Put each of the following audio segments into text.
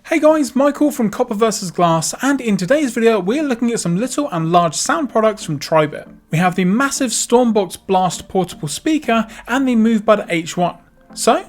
Hey guys, Michael from Copper vs Glass, and in today's video we're looking at some little and large sound products from Tribit. We have the massive StormBox Blast portable speaker and the Movebuds H1. So,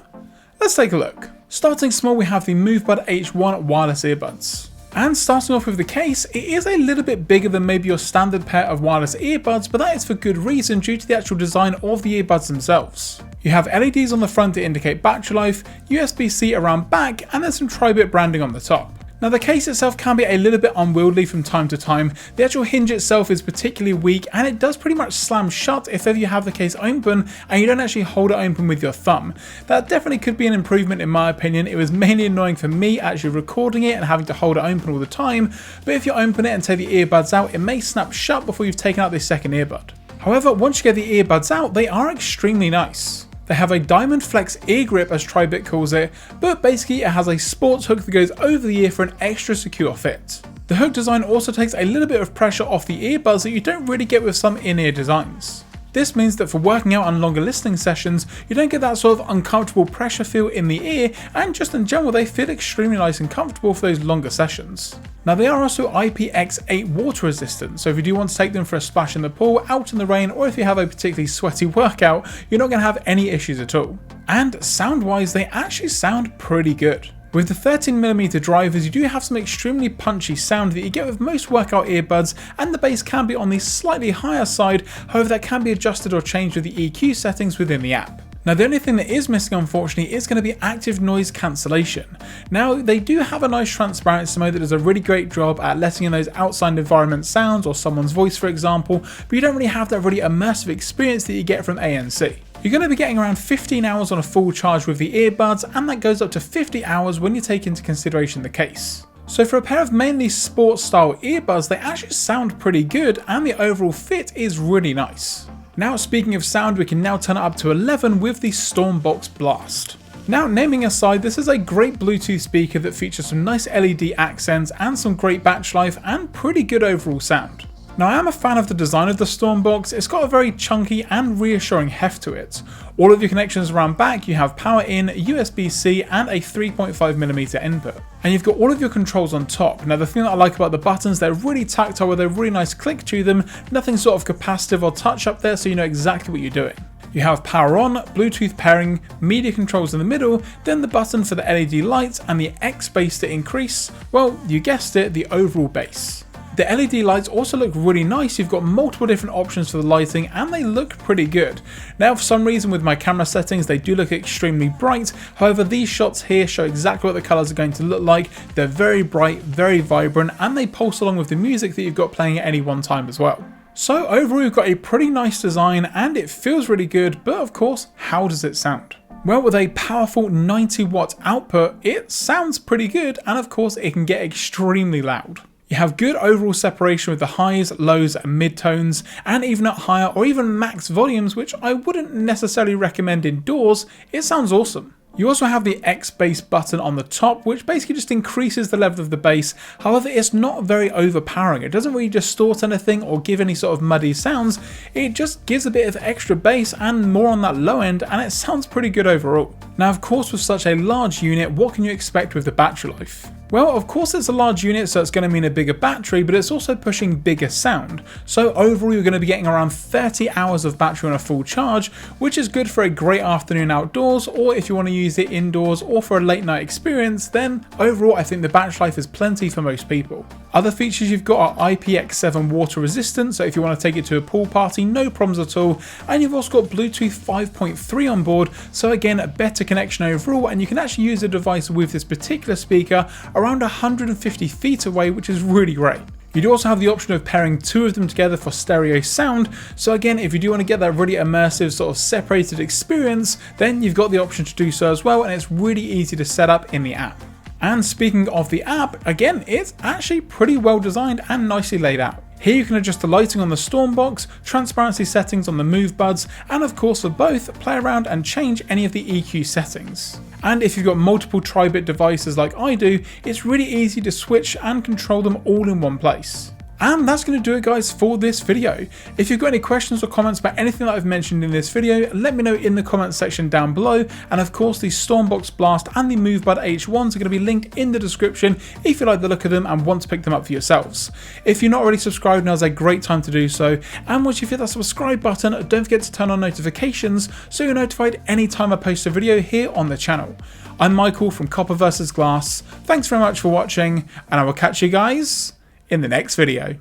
let's take a look. Starting small, we have the Movebuds H1 wireless earbuds. And starting off with the case, it is a little bit bigger than maybe your standard pair of wireless earbuds, but that is for good reason due to the actual design of the earbuds themselves. You have LEDs on the front to indicate battery life, USB-C around back, and there's some Tribit branding on the top. Now the case itself can be a little bit unwieldy from time to time. The actual hinge itself is particularly weak and it does pretty much slam shut if ever you have the case open and you don't actually hold it open with your thumb. That definitely could be an improvement in my opinion. It was mainly annoying for me actually recording it and having to hold it open all the time, but if you open it and take the earbuds out, it may snap shut before you've taken out this second earbud. However, once you get the earbuds out, they are extremely nice. They have a Diamond Flex ear grip as Tribit calls it, but basically it has a sports hook that goes over the ear for an extra secure fit. The hook design also takes a little bit of pressure off the earbuds that you don't really get with some in-ear designs. This means that for working out on longer listening sessions, you don't get that sort of uncomfortable pressure feel in the ear, and just in general they feel extremely nice and comfortable for those longer sessions. Now they are also IPX8 water resistant, so if you do want to take them for a splash in the pool, out in the rain, or if you have a particularly sweaty workout, you're not going to have any issues at all. And sound wise, they actually sound pretty good. With the 13mm drivers, you do have some extremely punchy sound that you get with most workout earbuds, and the bass can be on the slightly higher side, however that can be adjusted or changed with the EQ settings within the app. Now the only thing that is missing unfortunately is going to be active noise cancellation. Now they do have a nice transparency mode that does a really great job at letting in those outside environment sounds or someone's voice for example, but you don't really have that really immersive experience that you get from ANC. You're going to be getting around 15 hours on a full charge with the earbuds, and that goes up to 50 hours when you take into consideration the case. So for a pair of mainly sports style earbuds, they actually sound pretty good and the overall fit is really nice. Now speaking of sound, we can now turn it up to 11 with the StormBox Blast. Now naming aside, this is a great Bluetooth speaker that features some nice LED accents and some great battery life and pretty good overall sound. Now I am a fan of the design of the StormBox. It's got a very chunky and reassuring heft to it. All of your connections around back, you have power in, USB-C and a 3.5mm input. And you've got all of your controls on top. Now the thing that I like about the buttons, they're really tactile with a really nice click to them, nothing sort of capacitive or touch up there so you know exactly what you're doing. You have power on, Bluetooth pairing, media controls in the middle, then the button for the LED lights and the X bass to increase, well you guessed it, the overall bass. The LED lights also look really nice. You've got multiple different options for the lighting and they look pretty good. Now for some reason with my camera settings they do look extremely bright, however these shots here show exactly what the colours are going to look like. They're very bright, very vibrant, and they pulse along with the music that you've got playing at any one time as well. So overall you've got a pretty nice design and it feels really good, but of course how does it sound? Well, with a powerful 90 watt output it sounds pretty good, and of course it can get extremely loud. You have good overall separation with the highs, lows and mid-tones, and even at higher or even max volumes, which I wouldn't necessarily recommend indoors, it sounds awesome. You also have the X bass button on the top, which basically just increases the level of the bass. However, it's not very overpowering. It doesn't really distort anything or give any sort of muddy sounds. It just gives a bit of extra bass and more on that low end, and it sounds pretty good overall. Now, of course, with such a large unit, what can you expect with the battery life? Well, of course it's a large unit, so it's going to mean a bigger battery, but it's also pushing bigger sound. So overall you're going to be getting around 30 hours of battery on a full charge, which is good for a great afternoon outdoors, or if you want to use it indoors or for a late night experience, then overall I think the battery life is plenty for most people. Other features you've got are IPX7 water resistant, so if you want to take it to a pool party, no problems at all. And you've also got Bluetooth 5.3 on board, so again a better connection overall, and you can actually use the device with this particular speaker around 150 feet away, which is really great. You do also have the option of pairing two of them together for stereo sound, so again if you do want to get that really immersive sort of separated experience, then you've got the option to do so as well, and it's really easy to set up in the app. And speaking of the app, again it's actually pretty well designed and nicely laid out. Here you can adjust the lighting on the StormBox, transparency settings on the Movebuds, and of course for both, play around and change any of the EQ settings. And if you've got multiple Tribit devices like I do, it's really easy to switch and control them all in one place. And that's going to do it, guys, for this video. If you've got any questions or comments about anything that I've mentioned in this video, let me know in the comments section down below. And of course, the StormBox Blast and the Movebuds H1s are going to be linked in the description if you like the look of them and want to pick them up for yourselves. If you're not already subscribed, now's a great time to do so. And once you've hit that subscribe button, don't forget to turn on notifications so you're notified anytime I post a video here on the channel. I'm Michael from Copper vs Glass. Thanks very much for watching, and I will catch you guys in the next video.